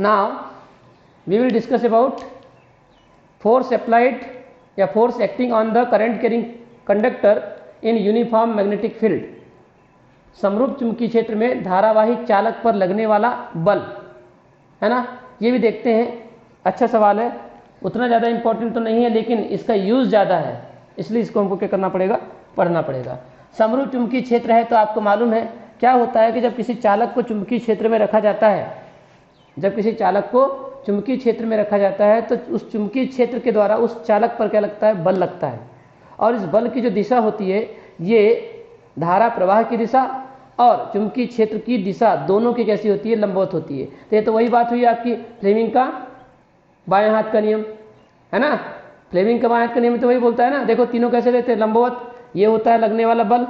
Now we will discuss about force applied या force acting on the current carrying conductor in uniform magnetic field. समरूप चुंबकीय क्षेत्र में धारावाही चालक पर लगने वाला बल, है ना, ये भी देखते हैं। अच्छा सवाल है, उतना ज़्यादा इंपॉर्टेंट तो नहीं है लेकिन इसका यूज़ ज़्यादा है, इसलिए इसको हमको क्या करना पड़ेगा, पढ़ना पड़ेगा। समरूप चुंबकीय क्षेत्र है तो आपको मालूम है क्या होता है कि जब किसी चालक को चुंबकीय क्षेत्र में रखा जाता है, जब किसी चालक को चुंबकीय क्षेत्र में रखा जाता है तो उस चुंबकीय क्षेत्र के द्वारा उस चालक पर क्या लगता है, बल लगता है। और इस बल की जो दिशा होती है ये धारा प्रवाह की दिशा और चुंबकीय क्षेत्र की दिशा दोनों की कैसी होती है, लंबवत होती है। तो ये तो वही बात हुई आपकी फ्लेमिंग का बाएं हाथ का नियम, है ना। फ्लेमिंग का बाएं हाथ का नियम तो वही बोलता है ना, देखो तीनों कैसे रहते हैं, लंबवत। ये होता है लगने वाला बल।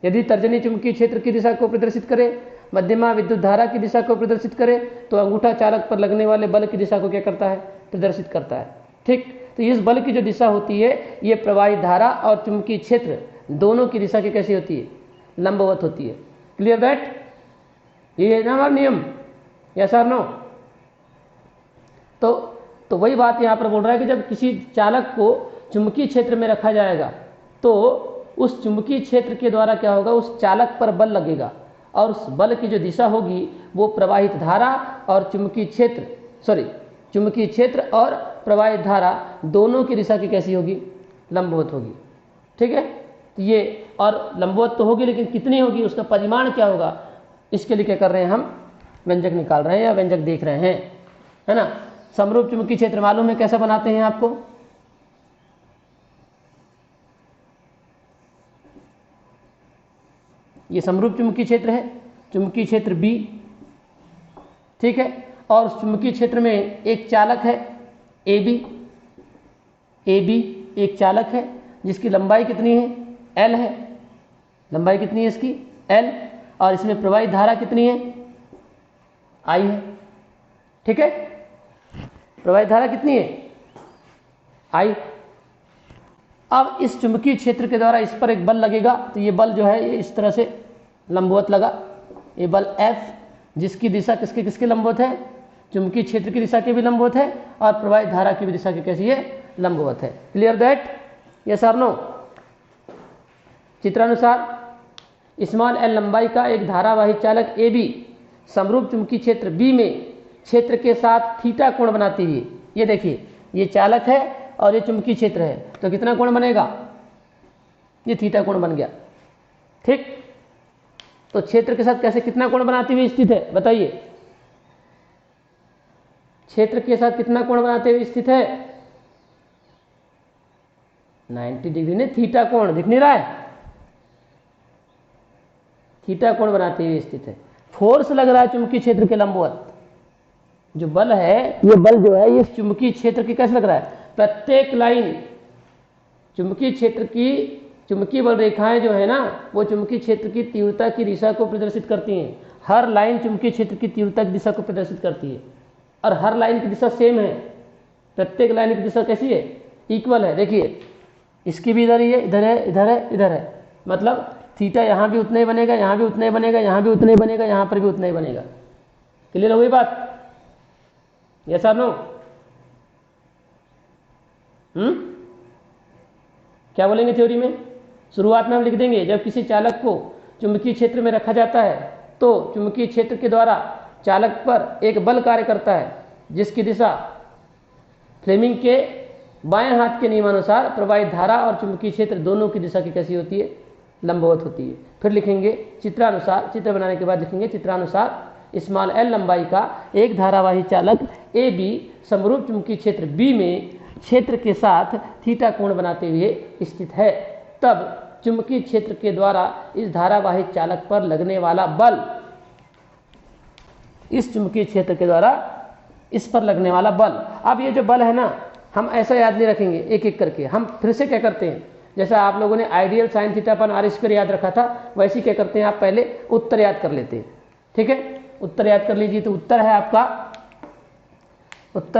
यदि तर्जनी चुंबकीय क्षेत्र की दिशा को प्रदर्शित करे, मध्यमा विद्युत धारा की दिशा को प्रदर्शित करे, तो अंगूठा चालक पर लगने वाले बल की दिशा को क्या करता है, प्रदर्शित करता है। ठीक, तो इस बल की जो दिशा होती है ये प्रवाहित धारा और चुंबकीय क्षेत्र दोनों की दिशा की कैसी होती है, लंबवत होती है। क्लियर दैट, ये है ना हमारा नियम, यस और नो। तो वही बात यहाँ पर बोल रहा है कि जब किसी चालक को चुंबकीय क्षेत्र में रखा जाएगा तो उस चुंबकीय क्षेत्र के द्वारा क्या होगा, उस चालक पर बल लगेगा और उस बल की जो दिशा होगी वो प्रवाहित धारा और चुंबकीय क्षेत्र और प्रवाहित धारा दोनों की दिशा की कैसी होगी, लंबवत होगी। ठीक है, तो ये और लंबवत तो होगी लेकिन कितनी होगी, उसका परिमाण क्या होगा, इसके लिए क्या कर रहे हैं, हम व्यंजक निकाल रहे हैं या व्यंजक देख रहे हैं, है ना। समरूप चुंबकीय क्षेत्र मालूम है कैसा बनाते हैं आपको, ये समरूप चुंबकीय क्षेत्र है, चुंबकीय क्षेत्र बी, ठीक है। और उस चुंबकीय क्षेत्र में एक चालक है ए बी एक चालक है जिसकी लंबाई कितनी है, एल है, लंबाई कितनी है इसकी, एल, और इसमें प्रवाहित धारा कितनी है, आई है। ठीक है, प्रवाहित धारा कितनी है, आई। अब इस चुंबकीय क्षेत्र के द्वारा इस पर एक बल लगेगा, तो ये बल जो है ये इस तरह से लंबवत लगा, ये बल F, जिसकी दिशा किसके किसके लंबवत है, चुंबकीय क्षेत्र की दिशा के भी लंबवत है और प्रवाहित धारा की भी दिशा की कैसी है, लंबवत है। क्लियर दैट, यस और नो। चित्रानुसार स्मॉल एल लंबाई का एक धारावाही चालक ए बी समरूप चुंबकीय क्षेत्र बी में क्षेत्र के साथ थीटा कोण बनाती हुई, ये देखिए ये चालक है और ये चुंबकीय क्षेत्र है, तो कितना कोण बनेगा, ये थीटा कोण बन गया। ठीक, तो क्षेत्र के साथ कैसे कितना कोण बनाते हुए स्थित है, बताइए, क्षेत्र के साथ कितना कोण बनाते हुए स्थित है, 90 डिग्री ने थीटा कोण, दिख नहीं रहा है, थीटा कोण बनाते हुए स्थित है। फोर्स लग रहा है चुंबकीय क्षेत्र के लंबवत, जो बल है ये बल जो है ये चुंबकीय क्षेत्र की कैसे लग रहा है, प्रत्येक लाइन चुंबकीय क्षेत्र की चुंबकीय बल रेखाएं जो है ना वो चुंबकीय क्षेत्र की तीव्रता की दिशा को प्रदर्शित करती हैं। हर लाइन चुंबकीय क्षेत्र की तीव्रता की दिशा को प्रदर्शित करती है और हर लाइन की दिशा सेम है, प्रत्येक लाइन की दिशा कैसी है, इक्वल है। देखिए इसकी भी इधर ही है, इधर है, इधर है, इधर है, मतलब थीटा यहाँ भी उतना ही बनेगा, यहाँ भी उतना ही बनेगा, यहाँ भी उतना ही बनेगा, यहाँ पर भी उतना ही बनेगा। क्लियर हो गई बात, यस और नो। क्या बोलेंगे थ्योरी में, शुरुआत में हम लिख देंगे जब किसी चालक को चुंबकीय क्षेत्र में रखा जाता है तो चुंबकीय क्षेत्र के द्वारा चालक पर एक बल कार्य करता है जिसकी दिशा फ्लेमिंग के बाएं हाथ के नियमानुसार प्रवाहित धारा और चुंबकीय क्षेत्र दोनों की दिशा की कैसी होती है, लंबवत होती है। फिर लिखेंगे चित्रानुसार, चित्र बनाने के बाद लिखेंगे चित्रानुसार स्मॉल एल लंबाई का एक धारावाही चालक ए बी समरूप चुंबकीय क्षेत्र बी में क्षेत्र के साथ थीटा कोण बनाते हुए स्थित है, तब चुंबकीय क्षेत्र के द्वारा इस धारावाही चालक पर लगने वाला बल, इस चुंबकीय क्षेत्र के द्वारा इस पर लगने वाला बल। अब ये जो बल है ना हम ऐसा याद नहीं रखेंगे, एक एक करके हम फिर से क्या करते हैं, जैसा आप लोगों ने ideal sine theta upon R square याद रखा था वैसे क्या करते हैं, आप पहले उत्तर याद कर लेते हैं। ठीक है, उत्तर याद कर लीजिए। तो उत्तर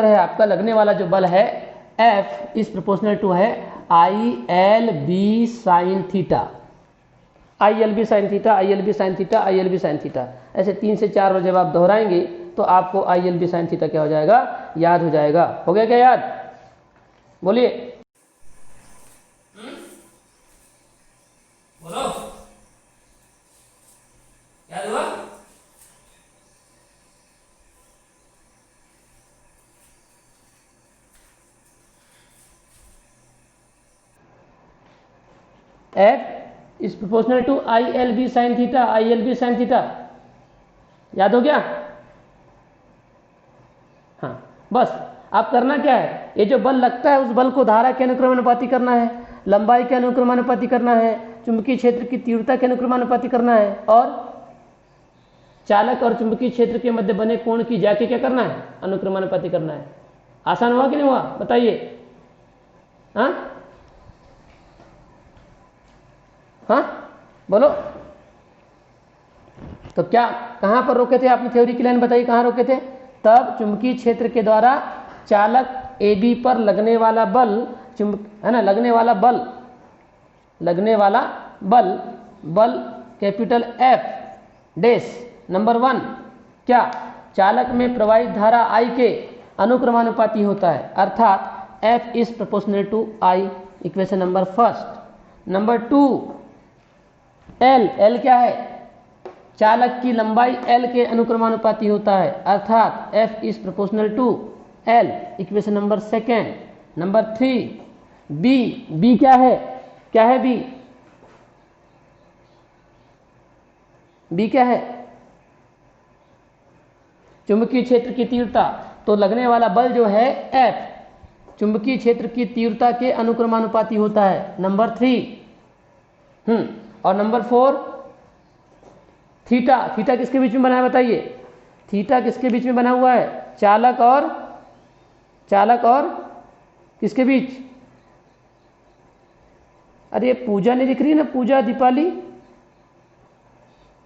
है आपका लगने वाला जो बल है F इज प्रोपोर्शनल टू है ILB sine theta, ILB sine theta, ILB sine theta, ILB sine theta, ऐसे 3 से 4 बार जब आप दोहराएंगे तो आपको I L B sine theta क्या हो जाएगा, याद हो जाएगा। हो गया क्या याद? बोलिए, बोलो, याद हुआ? F is proportional to I L B sine theta, I L B sine theta, याद हो गया? हाँ, बस आप करना क्या है, ये जो बल लगता है उस बल को धारा के अनुक्रमानुपाती करना है, लंबाई के अनुक्रमानुपाती करना है, चुंबकीय क्षेत्र की तीव्रता के अनुक्रमानुपाती करना है, और चालक और चुंबकीय क्षेत्र के मध्य बने कोण की जाके क्या करना है, अनुक्रमानुपाती करना है। आसान हुआ कि नहीं हुआ, बताइए? हाँ हाँ बोलो। तो क्या, कहां पर रोके थे आपने? थ्योरी की लाइन बताइए, कहां रोके थे? तब चुंबकीय क्षेत्र के द्वारा चालक ए बी पर लगने वाला बल, है ना, लगने वाला बल कैपिटल एफ डैश नंबर 1 क्या, चालक में प्रवाहित धारा आई के अनुक्रमानुपाती होता है, अर्थात F is proportional to I, equation number 1। Number 2 L क्या है, चालक की लंबाई एल के अनुक्रमानुपाती होता है, अर्थात F is proportional to L, equation number 2। Number 3 B क्या है, बी क्या है? चुंबकीय क्षेत्र की तीव्रता, तो लगने वाला बल जो है एफ चुंबकीय क्षेत्र की तीव्रता के अनुक्रमानुपाती होता है, नंबर 3। और नंबर 4 थीटा किसके बीच में बना है, बताइए? थीटा किसके बीच में बना हुआ है? चालक और किसके बीच? अरे पूजा नहीं दिख रही ना, पूजा दीपाली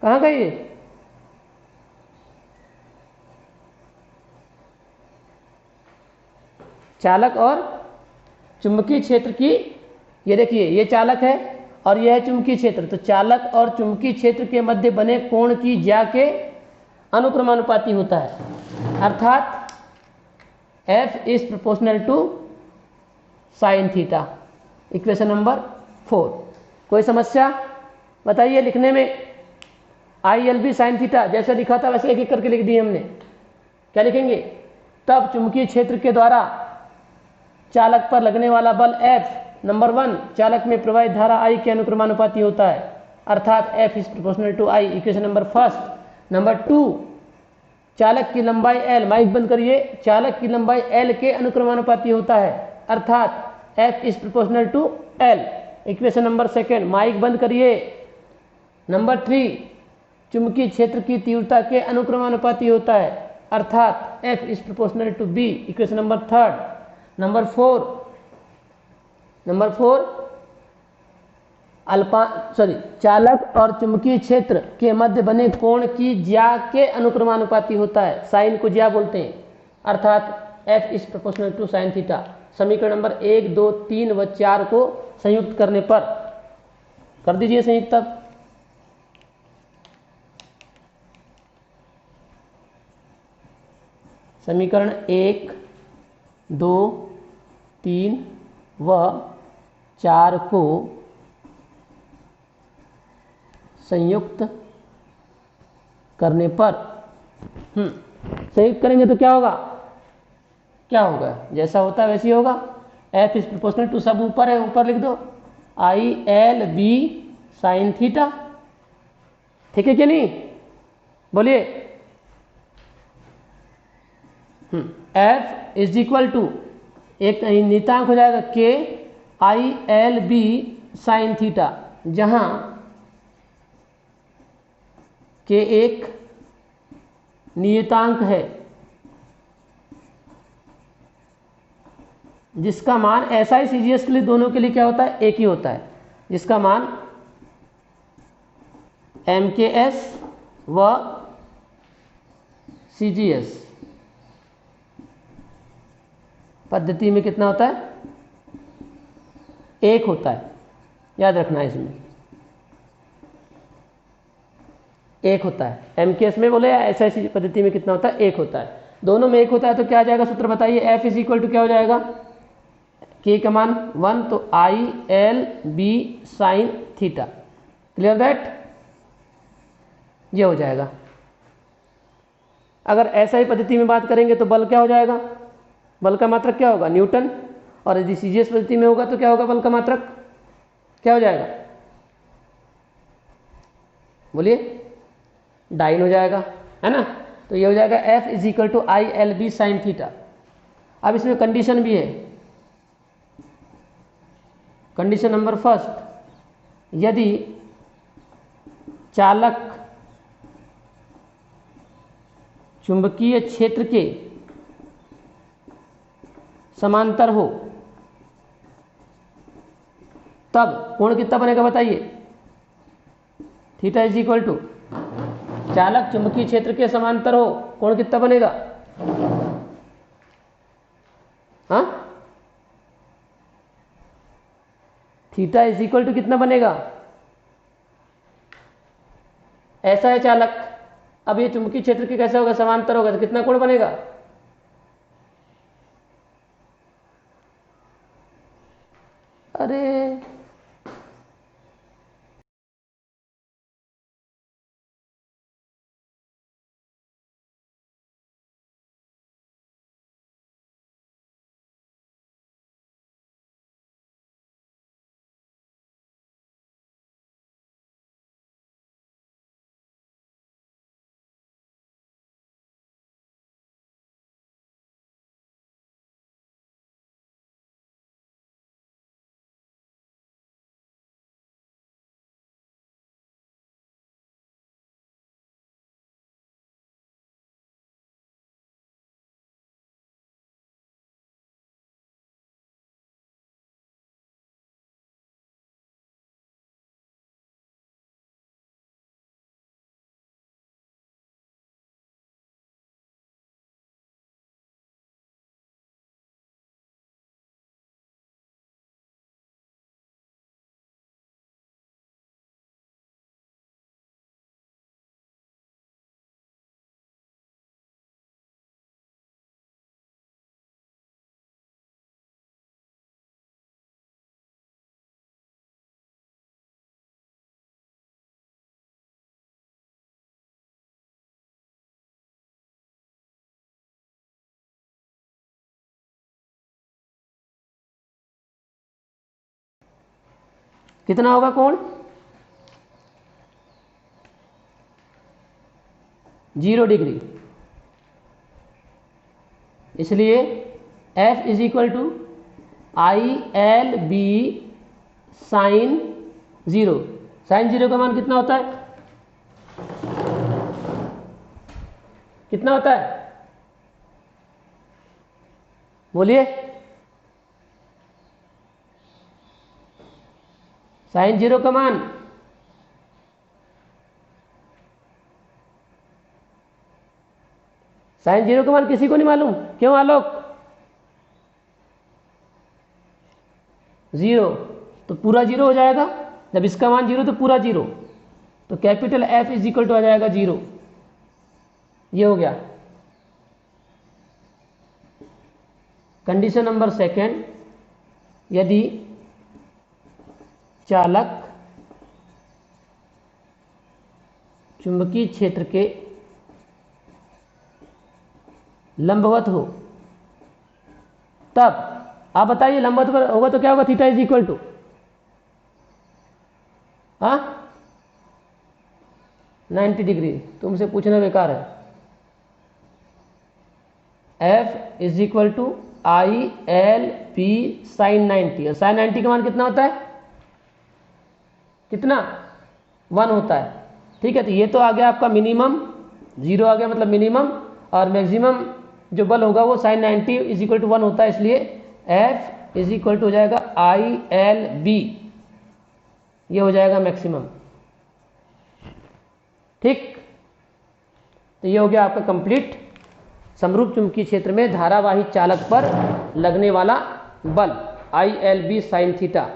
कहाँ गई? चालक और चुंबकीय क्षेत्र की, ये देखिए, ये चालक है और यह है चुंबकीय क्षेत्र, तो चालक और चुंबकीय क्षेत्र के मध्य बने कोण की ज्या के अनुक्रमानुपाती होता है, अर्थात F is proportional to sine theta, equation number 4। कोई समस्या बताइए लिखने में? I L B sine theta जैसे लिखा था वैसे एक एक करके लिख दिए हमने। क्या लिखेंगे? तब चुंबकीय क्षेत्र के द्वारा चालक पर लगने वाला बल एफ, नंबर 1 चालक में प्रवाहित धारा आई के अनुक्रमानुपाती होता है, अर्थात F is proportional to I, equation number 1। Number 2 चालक की लंबाई एल, माइक बंद करिए, चालक की लंबाई एल के अनुक्रमानुपाती होता है, अर्थात F is proportional to L, equation number 2। Mic बंद करिए। नंबर 3 चुंबकीय क्षेत्र की तीव्रता के अनुक्रमानुपाती होता है, अर्थात F is proportional to B, equation number 3। Number 4 चालक और चुंबकीय क्षेत्र के मध्य बने कोण की ज्या के अनुक्रमानुपाती होता है, साइन को ज्या बोलते हैं, अर्थात F is proportional to sine theta. समीकरण नंबर 1, 2, 3 व 4 को संयुक्त करने पर, कर दीजिए संयुक्त। तब समीकरण 1, 2, 3 व 4 को संयुक्त करने पर, संयुक्त करेंगे तो क्या होगा? जैसा होता है वैसे ही होगा। एफ इज प्रोपोर्शनल टू, सब ऊपर है, ऊपर लिख दो, I L B sine theta. ठीक है कि नहीं? बोलिए। एफ इज इक्वल टू, एक नियतांक हो जाएगा K I L B sine theta, जहां के एक नियतांक है जिसका मान एसआई सीजीएस के लिए दोनों के लिए क्या होता है? एक ही होता है, जिसका मान एमकेएस व सीजीएस पद्धति में कितना होता है? एक होता है, याद रखना है इसमें। 1 होता है। एम केस में बोले ऐसी पद्धति में कितना होता है? 1 होता है। दोनों में 1 होता है तो क्या आ जाएगा सूत्र बताइए? एफ इज इक्वल टू क्या हो जाएगा? के का मान 1 तो I L B sine theta. Clear that? ये हो जाएगा। अगर ऐसा ही पद्धति में बात करेंगे तो बल क्या हो जाएगा? बल का मात्रक क्या होगा? न्यूटन। और यदि सीजीएस पद्धति में होगा तो क्या होगा? बल का मात्रक क्या हो जाएगा? बोलिए, डाइन हो जाएगा, है ना। तो ये हो जाएगा F is equal to I L B sine theta. अब इसमें कंडीशन भी है। कंडीशन नंबर फर्स्ट, यदि चालक चुंबकीय क्षेत्र के समांतर हो तब कोण कितना बनेगा बताइए? थीटा इज इक्वल टू, चालक चुंबकीय क्षेत्र के समांतर हो, कोण कितना बनेगा? हाँ, थीटा इज इक्वल टू कितना बनेगा? ऐसा है चालक, अब ये चुंबकीय क्षेत्र के कैसे होगा? समांतर होगा, तो कितना कोण बनेगा? अरे कितना होगा कोण? 0 डिग्री। इसलिए F is equal to I L B sine 0। Sine 0 का मान कितना होता है? कितना होता है? बोलिए। साइन 0 का मान साइन 0 का मान किसी को नहीं मालूम? क्यों आलोक? 0 तो पूरा 0 हो जाएगा। जब इसका मान 0 तो पूरा 0, तो capital F is equal to आ जाएगा 0। ये हो गया। कंडीशन नंबर सेकेंड, यदि चालक चुंबकीय क्षेत्र के लंबवत हो तब, आप बताइए लंबवत होगा तो क्या होगा? थीटा इज इक्वल टू, हाँ, 90 डिग्री। तुमसे पूछना बेकार है। F is equal to I L P sine 90। और साइन 90 का मान कितना होता है? कितना? 1 होता है। ठीक है, तो ये तो आ गया आपका मिनिमम, 0 आ गया मतलब मिनिमम, और मैक्सिमम जो बल होगा वो साइन 90 इज इक्वल टू 1 होता है। इसलिए F इज इक्वल टू हो जाएगा आई एल बी, ये हो जाएगा मैक्सिमम। ठीक, तो ये हो गया आपका कंप्लीट समरूप चुंबकीय क्षेत्र में धारावाही चालक पर लगने वाला बल I L B sine theta.